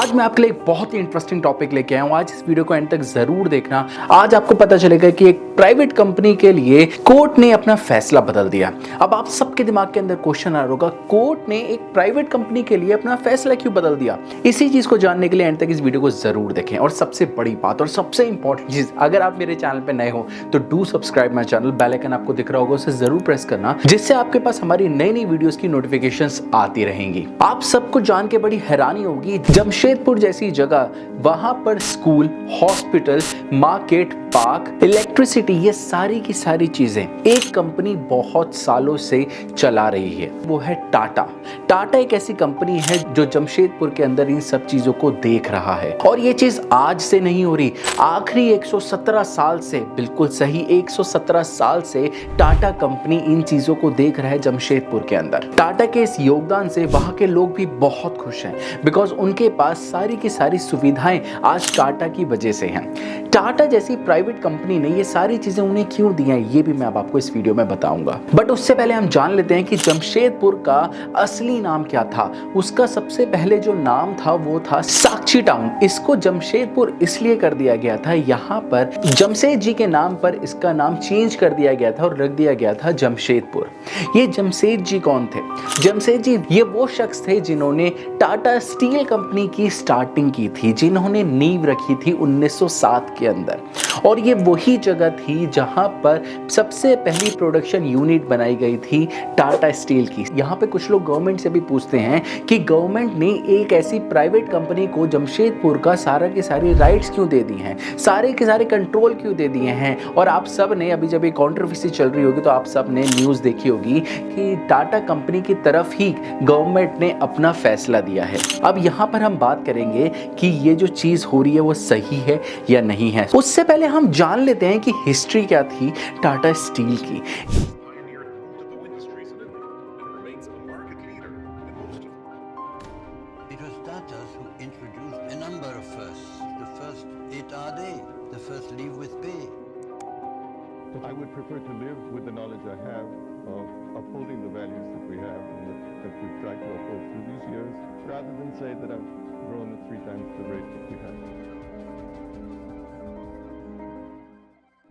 आज मैं आपके लिए एक बहुत ही इंटरेस्टिंग टॉपिक लेके आया हूं। आज इस वीडियो को एंड तक जरूर देखना। आज आपको पता चलेगा कि एक प्राइवेट कंपनी के लिए कोर्ट ने अपना फैसला बदल दिया। अब आप सबके दिमाग के अंदर क्वेश्चन आ रहा होगा, कोर्ट ने एक प्राइवेट कंपनी के लिए अपना फैसला क्यों बदल दिया? इसी चीज को जानने के लिए एंड तक इस वीडियो को जरूर देखें। और सबसे बड़ी बात और सबसे इंपॉर्टेंट चीज, अगर आप मेरे चैनल पे नए हो तो do subscribe my channel. Bell icon आपको दिख रहा होगा, उसे जरूर प्रेस करना, जिससे आपके पास हमारी नई नई वीडियोस की नोटिफिकेशंस आती रहेंगी। आप सबको जान के बड़ी हैरानी होगी, जमशेदपुर जैसी जगह, वहां पर school, hospital, market, park, electricity, ये सारी की सारी चीजें एक कंपनी बहुत सालों से चला रही है, वो है टाटा। टाटा एक ऐसी कंपनी है जो जमशेदपुर के अंदर इन सब चीजों को देख रहा है। और ये चीज आज से नहीं हो रही, आखिरी 117 साल से, बिल्कुल सही 117 साल से टाटा कंपनी इन चीजों को देख रहा है जमशेदपुर के अंदर। टाटा के इस योगदान से वहां के लोग भी बहुत खुश हैं, बिकॉज उनके पास सारी की सारी सुविधाएं आज टाटा की वजह से हैं। टाटा जैसी प्राइवेट कंपनी ने ये सारी चीजें उन्हें क्यों दी हैं, ये भी मैं अब आपको इस वीडियो में बताऊंगा। बट उससे पहले हम जान लेते हैं कि जमशेदपुर का असली नाम क्या था। उसका सबसे पहले जो नाम था वो था साक्षी टाउन। इसको जमशेदपुर इसलिए कर दिया गया था, यहाँ पर जमशेद जी के नाम पर इसका नाम चेंज कर दिया गया था और रख दिया गया था जमशेदपुर। ये जमशेद जी कौन थे? जमशेद जी ये वो शख्स थे जिन्होंने टाटा स्टील कंपनी की स्टार्टिंग की थी, जिन्होंने नींव रखी थी 1907 के अंदर। और ये वही जगह थी जहां पर सबसे पहली प्रोडक्शन यूनिट बनाई गई थी टाटा स्टील की। यहाँ पे कुछ लोग गवर्नमेंट से भी पूछते हैं कि गवर्नमेंट ने एक ऐसी प्राइवेट कंपनी को जमशेदपुर का सारा के सारे राइट्स क्यों दे दिए हैं, सारे के सारे कंट्रोल क्यों दे दिए हैं। और आप सब ने अभी जब ये कंट्रोवर्सी चल रही होगी तो आप सब ने न्यूज़ देखी होगी कि टाटा कंपनी की तरफ ही गवर्नमेंट ने अपना फैसला दिया है। अब यहाँ पर हम बात करेंगे कि ये जो चीज़ हो रही है वो सही है या नहीं है। उससे पहले हम जान लेते हैं कि हिस्ट्री क्या थी टाटा स्टील की। It was Tatas who introduced a number of firsts. The first 8 are they, the first leave with pay. I would prefer to live with the knowledge I have of upholding the values that we have and that we've tried to uphold through these years, rather than say that I've grown at 3 times the rate that we have.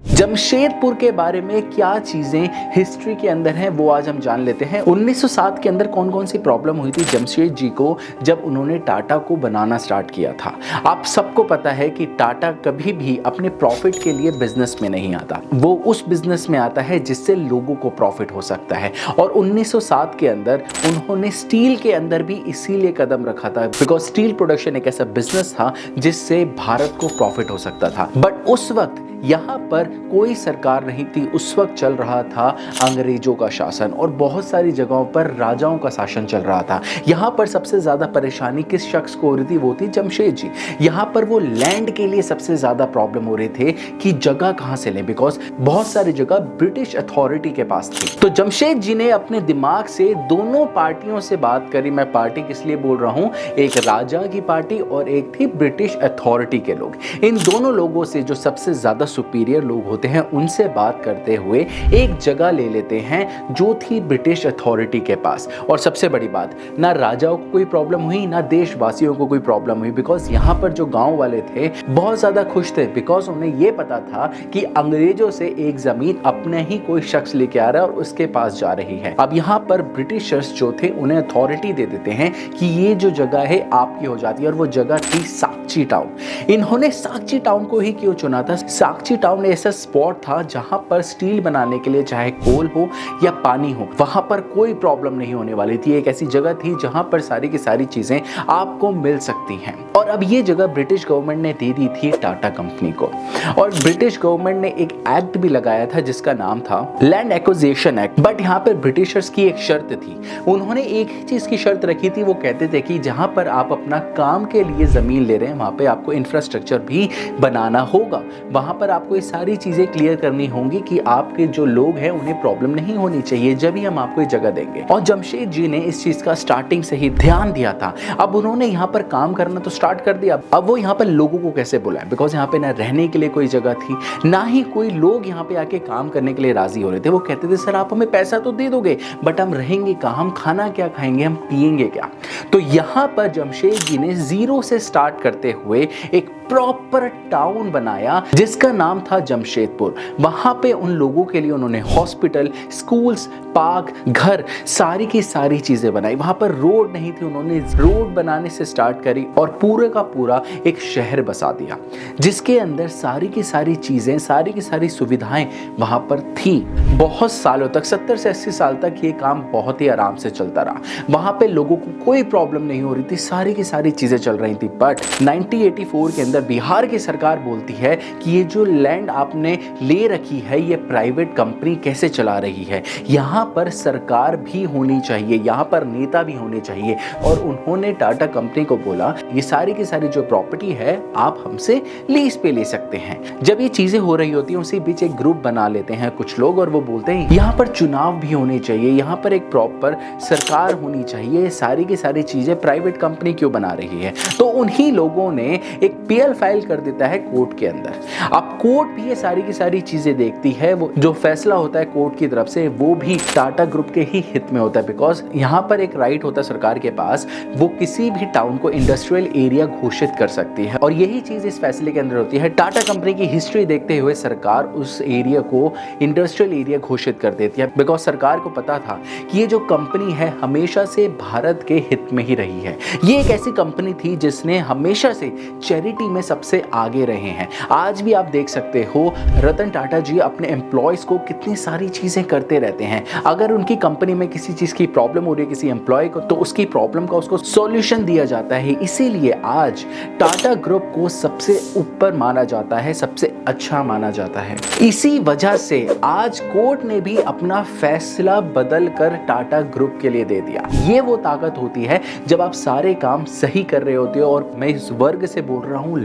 Jamshedpur के बारे में क्या चीजें history के अंदर हैं वो आज हम जान लेते हैं। 1907 के अंदर कौन कौन सी प्रॉब्लम हुई थी जमशेद जी को जब उन्होंने टाटा को बनाना स्टार्ट किया था। आप सबको पता है कि टाटा कभी भी अपने प्रॉफिट के लिए बिजनेस में नहीं आता, वो उस बिजनेस में आता है जिससे लोगों को प्रॉफिट हो सकता है। और 1907 के अंदर उन्होंने स्टील के अंदर भी इसीलिए कदम रखा था, बिकॉज स्टील प्रोडक्शन एक ऐसा बिजनेस था जिससे भारत को प्रॉफिट हो सकता था। बट उस वक्त यहाँ पर कोई सरकार नहीं थी, उस वक्त चल रहा था अंग्रेजों का शासन और बहुत सारी जगहों पर राजाओं का शासन चल रहा था। यहाँ पर सबसे ज्यादा परेशानी किस शख्स को हो रही थी? वो थी जमशेद जी। यहाँ पर वो लैंड के लिए सबसे ज्यादा प्रॉब्लम हो रहे थे कि जगह कहाँ से लें, बिकॉज बहुत सारी जगह ब्रिटिश अथॉरिटी के पास थी। तो जमशेद जी ने अपने दिमाग से दोनों पार्टियों से बात करी। मैं पार्टी किस लिए बोल रहा हूँ, एक राजा की पार्टी और एक थी ब्रिटिश अथॉरिटी के लोग। इन दोनों लोगों से, जो सबसे ज्यादा सुपीरियर लोग होते हैं, उनसे बात करते हुए एक जगह ले लेते हैं जो थी ब्रिटिश अथॉरिटी के पास। और सबसे बड़ी बात, ना राजाओं को कोई प्रॉब्लम हुई ना देशवासियों को कोई प्रॉब्लम हुई, बिकॉज यहाँ पर जो गांव वाले थे बहुत ज्यादा खुश थे, बिकॉज उन्हें ये पता था कि अंग्रेजों से एक जमीन अपने ही कोई शख्स लेके आ रहा है और उसके पास जा रही है। अब यहाँ पर ब्रिटिशर्स जो थे उन्हें अथॉरिटी दे देते हैं कि ये जो जगह है आपकी हो जाती है, और वो जगह थी साक्षी टाउन। इन्होंने साक्षी टाउन को ही क्यों चुना था? साक्षी टाउन ऐसा स्पॉट था जहां पर स्टील बनाने के लिए चाहे कोल हो या पानी हो, वहां पर कोई प्रॉब्लम नहीं होने वाली थी। एक ऐसी जगह थी जहां पर सारी की सारी चीजें आपको मिल सकती हैं। और अब ये जगह ब्रिटिश गवर्नमेंट ने दे दी थी टाटा कंपनी को। और ब्रिटिश गवर्नमेंट ने एक एक्ट भी लगाया था जिसका नाम था लैंड एक्विजिशन एक्ट। बट यहाँ पर ब्रिटिशर्स की एक शर्त थी, उन्होंने एक ही चीज की शर्त रखी थी। वो कहते थे कि जहां पर आप अपना काम के लिए जमीन ले रहे हैं वहाँ पे आपको इंफ्रास्ट्रक्चर भी बनाना होगा। वहाँ पर आपको ये सारी चीज़ें क्लियर करनी होंगी कि आपके जो लोग हैं उन्हें प्रॉब्लम नहीं होनी चाहिए, जब ही हम आपको ये जगह देंगे। और जमशेद जी ने इस चीज़ का स्टार्टिंग से ही ध्यान दिया था। अब उन्होंने यहाँ पर काम करना तो स्टार्ट कर दिया। अब वो यहाँ पर लोगों को कैसे बुलाएं, बिकॉज यहाँ पे ना रहने के लिए कोई जगह थी, ना ही कोई लोग यहाँ पे आके काम करने के लिए राजी हो रहे थे। वो कहते थे सर आप हमें पैसा तो दे दोगे बट हम रहेंगे कहाँ, हम खाना क्या खाएंगे, हम पिएंगे क्या। तो यहाँ पर जमशेद जी ने जीरो से स्टार्ट करते हुए एक प्रॉपर टाउन बनाया जिसका नाम था जमशेदपुर। वहां पे उन लोगों के लिए उन्होंने हॉस्पिटल, स्कूल्स, पार्क, घर, सारी की सारी चीजें बनाई। वहां पर रोड नहीं थी, उन्होंने रोड बनाने से स्टार्ट करी और पूरे का पूरा एक शहर बसा दिया जिसके अंदर सारी की सारी चीजें, सारी की सारी सुविधाएं वहां पर थी। बहुत सालों तक, 70 से 80 साल तक ये काम बहुत ही आराम से चलता रहा। वहां पे लोगों को कोई प्रॉब्लम नहीं हो रही थी, सारी की सारी चीजें चल रही थी। बट 1984 के अंदर बिहार की सरकार बोलती है कि ये जो लैंड आपने ले रखी है ये प्राइवेट कंपनी कैसे चला रही है, यहाँ पर सरकार भी होनी चाहिए, यहाँ पर नेता भी होने चाहिए। और उन्होंने टाटा कंपनी को बोला ये सारी की सारी जो प्रॉपर्टी है आप हमसे लीज पे ले सकते हैं। जब ये चीजें हो रही होती हैं उसी बीच एक ग्रुप बना लेते हैं कुछ लोग और वो बोलते हैं यहाँ पर चुनाव भी होने चाहिए, यहाँ पर एक प्रॉपर सरकार होनी चाहिए, सारी की सारी चीजें प्राइवेट कंपनी क्यों बना रही है। तो उन्हीं लोगों ने एक पीएल फाइल कर देता है कोर्ट के अंदर। अब कोर्ट भी ये सारी की सारी चीजें देखती है, वो जो फैसला होता है कोर्ट की तरफ से वो भी टाटा ग्रुप के ही हित में होता है। बिकॉज यहाँ पर एक राइट होता है सरकार के पास, वो किसी भी टाउन को इंडस्ट्रियल एरिया घोषित कर सकती है और यही चीज इस फैसले के अंदर होती है। टाटा कंपनी की हिस्ट्री देखते हुए सरकार उस एरिया को इंडस्ट्रियल एरिया घोषित कर देती है। बिकॉज सरकार को पता था कि ये जो कंपनी है हमेशा से भारत के हित में ही रही है। ये एक ऐसी कंपनी थी जिसने हमेशा से चैरिटी में सबसे आगे रहे हैं। आज भी आप देख सकते हो रतन टाटा जी अपने एम्प्लॉयज को कितनी सारी चीजें करते रहते हैं। अगर उनकी कंपनी में किसी चीज की प्रॉब्लम हो रही है किसी एम्प्लॉय को, तो उसकी प्रॉब्लम का उसको सॉल्यूशन दिया जाता है। इसीलिए आज टाटा ग्रुप को सबसे ऊपर माना जाता है, सबसे अच्छा माना जाता है। इसी वजह से आज कोर्ट ने भी अपना फैसला बदल कर टाटा ग्रुप के लिए दे दिया। ये वो ताकत होती है जब आप सारे काम सही कर रहे होते हो। और मैं इस वर्ग से बोल रहा हूं,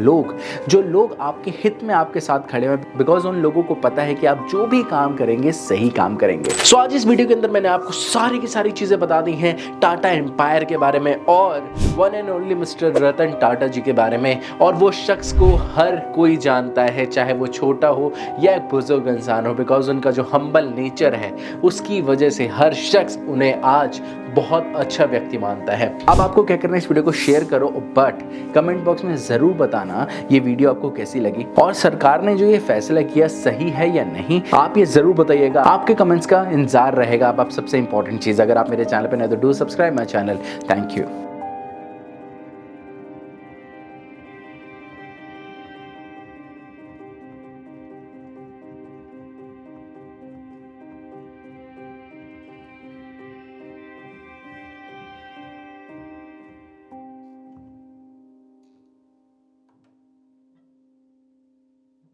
जो लोग आपके हित में आपके साथ खड़े हैं, बिकॉज उन लोगों को पता है कि आप जो भी काम करेंगे सही काम करेंगे। सो आज इस वीडियो के अंदर मैंने आपको सारी की सारी चीजें बता दी हैं टाटा एम्पायर के बारे में और one and only mister Ratan Tata जी के बारे में। और वो शख्स को हर कोई जानता है, चाहे वो छोटा हो या एक बुजुर्ग इंसान हो, बिकॉज उनका जो हम्बल नेचर है उसकी वजह से हर शख्स उन्हें आज बहुत अच्छा व्यक्ति मानता है। अब आपको क्या करना है, इस वीडियो को शेयर करो बट कमेंट बॉक्स में जरूर बताना ये वीडियो आपको कैसी लगी और सरकार ने जो ये फैसला किया सही है या नहीं, आप ये जरूर बताइएगा। आपके कमेंट्स का इंतजार रहेगा। अब सबसे इंपॉर्टेंट चीज, अगर आप मेरे चैनल पर नए तो do subscribe my channel. Thank you.